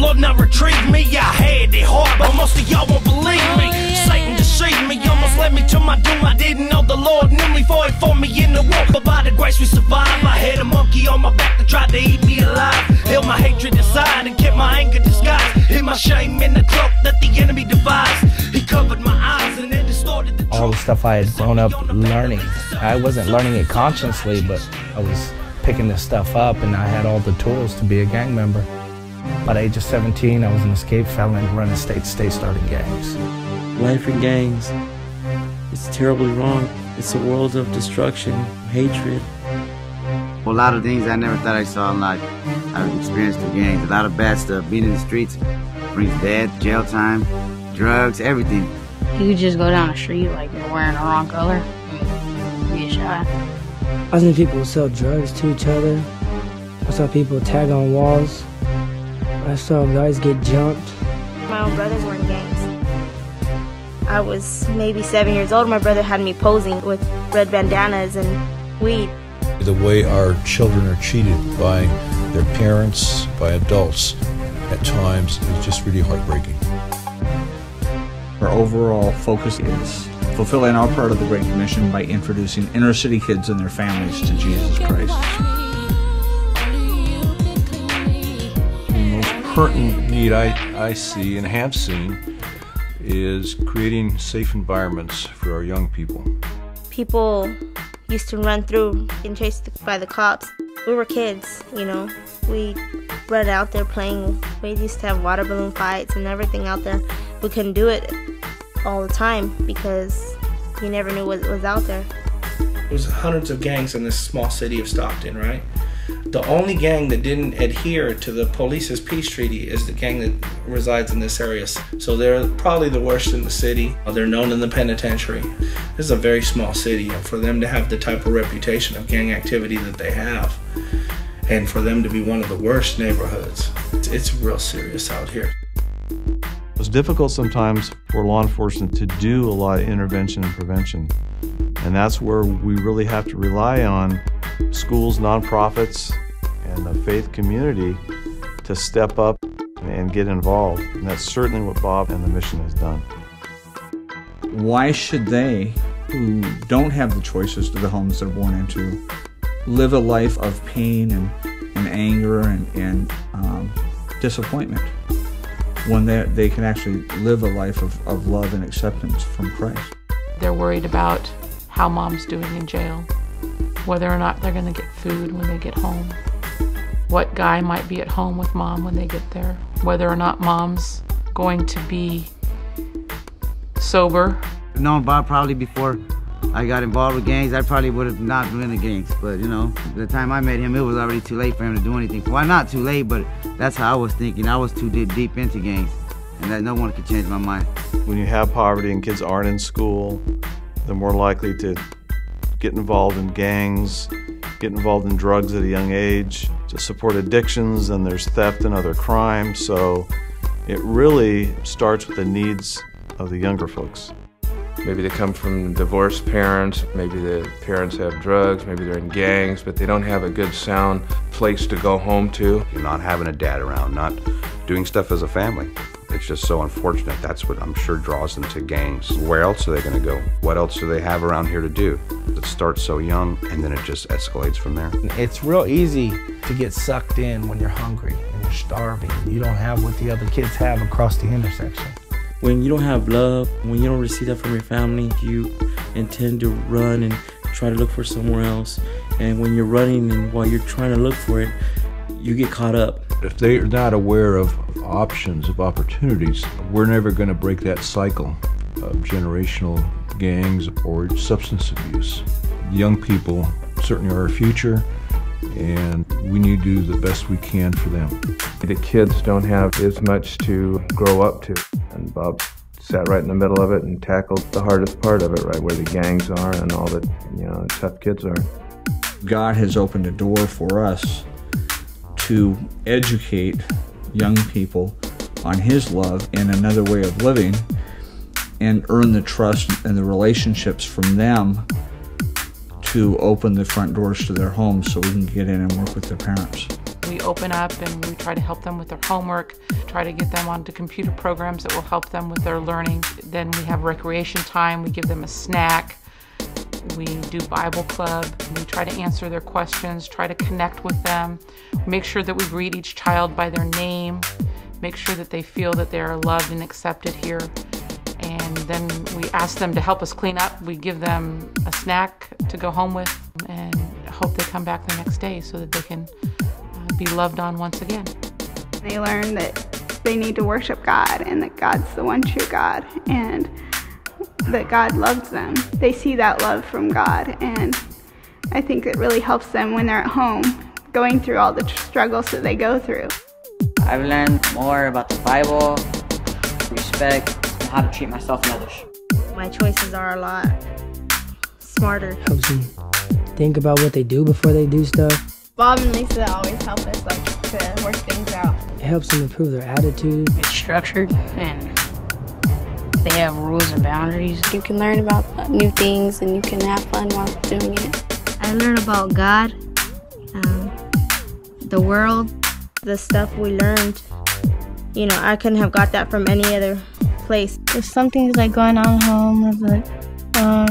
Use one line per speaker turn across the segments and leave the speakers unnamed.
Lord now retrieve me. I had it hard, but most of y'all won't believe me. Satan deceived me, almost led me to my doom. I didn't know the Lord knew me, fought for me in the war, but by the grace we survived. I had a monkey on my back that tried to eat me alive. Held my hatred inside and kept my anger disguised. Hid my shame in the cloak that the enemy devised. He covered my eyes and then distorted the truth.
All the stuff I had grown up learning. I wasn't learning it consciously, but I was picking this stuff up, and I had all the tools to be a gang member. By the age of 17, I was an escaped felon running state to state starting gangs.
Life in gangs, it's terribly wrong. It's a world of destruction, hatred.
A lot of things I never thought I saw in life. I've experienced through gangs. A lot of bad stuff. Being in the streets brings death, jail time, drugs, everything.
You could just go down the street like you're wearing the wrong color, get shot.
I've seen people sell drugs to each other. I saw people tag on walls. I saw guys get jumped.
My own brothers were in gangs. I was maybe 7 years old. My brother had me posing with red bandanas and weed.
The way our children are treated by their parents, by adults, at times is just really heartbreaking.
Our overall focus is fulfilling our part of the Great Commission by introducing inner city kids and their families to Jesus Christ.
The most pertinent need I see and have seen is creating safe environments for our young people.
People used to run through and chased by the cops. We were kids, you know. We run out there playing. We used to have water balloon fights and everything out there. We couldn't do it all the time because you never knew what was out there.
There's hundreds of gangs in this small city of Stockton, right? The only gang that didn't adhere to the police's peace treaty is the gang that resides in this area. So they're probably the worst in the city. They're known in the penitentiary. This is a very small city, and for them to have the type of reputation of gang activity that they have, and for them to be one of the worst neighborhoods, it's real serious out here.
It's difficult sometimes for law enforcement to do a lot of intervention and prevention. And that's where we really have to rely on schools, nonprofits, and the faith community to step up and get involved. And that's certainly what Bob and the mission has done.
Why should they, who don't have the choices to the homes they're born into, live a life of pain and anger and disappointment when they can actually live a life of love and acceptance from Christ?
They're worried about how mom's doing in jail, whether or not they're going to get food when they get home, what guy might be at home with mom when they get there, whether or not mom's going to be sober.
I've known Bob probably before I got involved with gangs. I probably would have not been in the gangs, but you know, by the time I met him, it was already too late for him to do anything. Well, not too late, but that's how I was thinking. I was too deep into gangs, and that no one could change my mind.
When you have poverty and kids aren't in school, they're more likely to get involved in gangs, get involved in drugs at a young age, to support addictions, and there's theft and other crimes. So it really starts with the needs of the younger folks.
Maybe they come from divorced parents, maybe the parents have drugs, maybe they're in gangs, but they don't have a good sound place to go home to.
You're not having a dad around, not doing stuff as a family. It's just so unfortunate. That's what I'm sure draws them to gangs. Where else are they going to go? What else do they have around here to do? It starts so young, and then it just escalates from there.
It's real easy to get sucked in when you're hungry and you're starving. You don't have what the other kids have across the intersection.
When you don't have love, when you don't receive that from your family, you intend to run and try to look for somewhere else. And when you're running and while you're trying to look for it, you get caught up.
If they're not aware of options, of opportunities, we're never going to break that cycle of generational gangs or substance abuse. Young people certainly are our future, and we need to do the best we can for them.
The kids don't have as much to grow up to, and Bob sat right in the middle of it and tackled the hardest part of it, right where the gangs are and all the tough kids are.
God has opened a door for us to educate young people on His love and another way of living, and earn the trust and the relationships from them to open the front doors to their homes so we can get in and work with their parents.
We open up and we try to help them with their homework, try try to get them onto computer programs that will help them with their learning. Then we have recreation time. We give them a snack. We do Bible club. We try to answer their questions, try to connect with them, make sure that we greet each child by their name, make sure that they feel that they are loved and accepted here. And then we ask them to help us clean up. We give them a snack to go home with and hope they come back the next day so that they can be loved on once again.
They learn that they need to worship God and that God's the one true God and that God loves them. They see that love from God, and I think it really helps them when they're at home going through all the struggles that they go through.
I've learned more about the Bible, respect, and how to treat myself and others.
My choices are a lot smarter.
Helps them think about what they do before they do stuff.
Bob and Lisa always help us to work things out.
It helps them improve their attitude.
It's structured and they have rules and boundaries.
You can learn about new things and you can have fun while doing it.
I learned about God, the world, the stuff we learned. You know, I couldn't have got that from any other place.
If something's like going on home, like,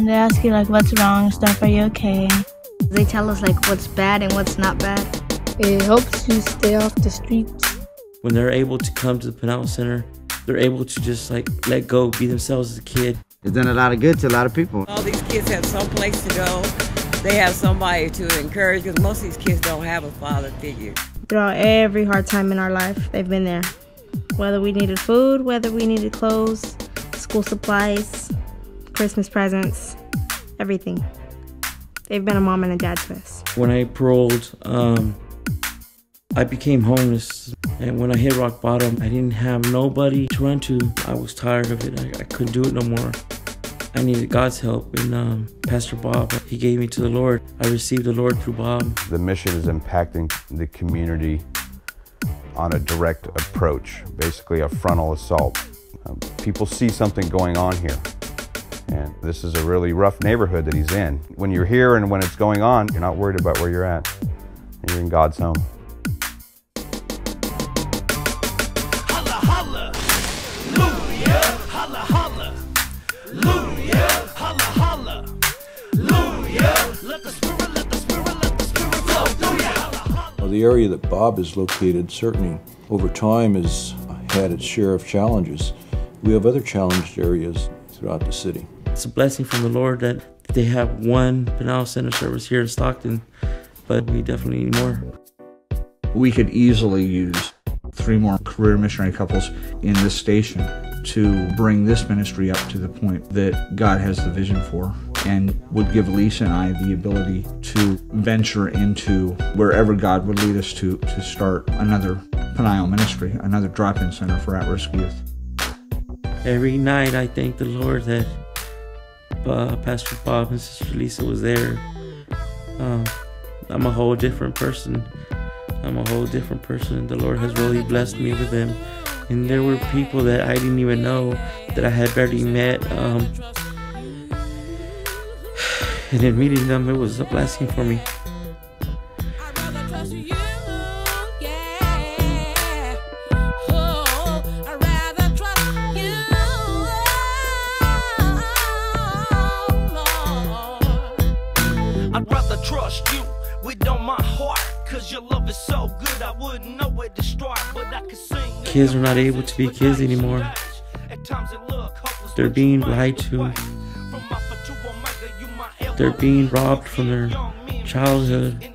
they ask you like what's wrong and stuff, are you okay?
They tell us like what's bad and what's not bad.
It helps you stay off the streets.
When they're able to come to the Peniel Center, they're able to just like let go, be themselves as a kid.
It's done a lot of good to a lot of people.
All these kids have some place to go. They have somebody to encourage, because most of these kids don't have a father figure.
Throughout every hard time in our life, they've been there. Whether we needed food, whether we needed clothes, school supplies, Christmas presents, everything. They've been a mom and a dad to us.
When I paroled, I became homeless. And when I hit rock bottom, I didn't have nobody to run to. I was tired of it. I couldn't do it no more. I needed God's help, and Pastor Bob, he gave me to the Lord. I received the Lord through Bob.
The mission is impacting the community on a direct approach, basically a frontal assault. People see something going on here, and this is a really rough neighborhood that he's in. When you're here and when it's going on, you're not worried about where you're at. You're in God's home.
The area that Bob is located certainly over time has had its share of challenges. We have other challenged areas throughout the city.
It's a blessing from the Lord that they have one Peniel Center service here in Stockton, but we definitely need more.
We could easily use 3 more career missionary couples in this station to bring this ministry up to the point that God has the vision for, and would give Lisa and I the ability to venture into wherever God would lead us to start another Peniel ministry, another drop-in center for at-risk youth.
Every night I thank the Lord that Pastor Bob and Sister Lisa was there. I'm a whole different person. The Lord has really blessed me with them. And there were people that I didn't even know, that I had barely met. And in meeting them, it was a blessing for me.
I'd rather trust you with all my heart, 'cause your love is so good I wouldn't know where to start, but I could sing.
Kids are not able to be kids anymore. They're being lied to. They're being robbed from their childhood.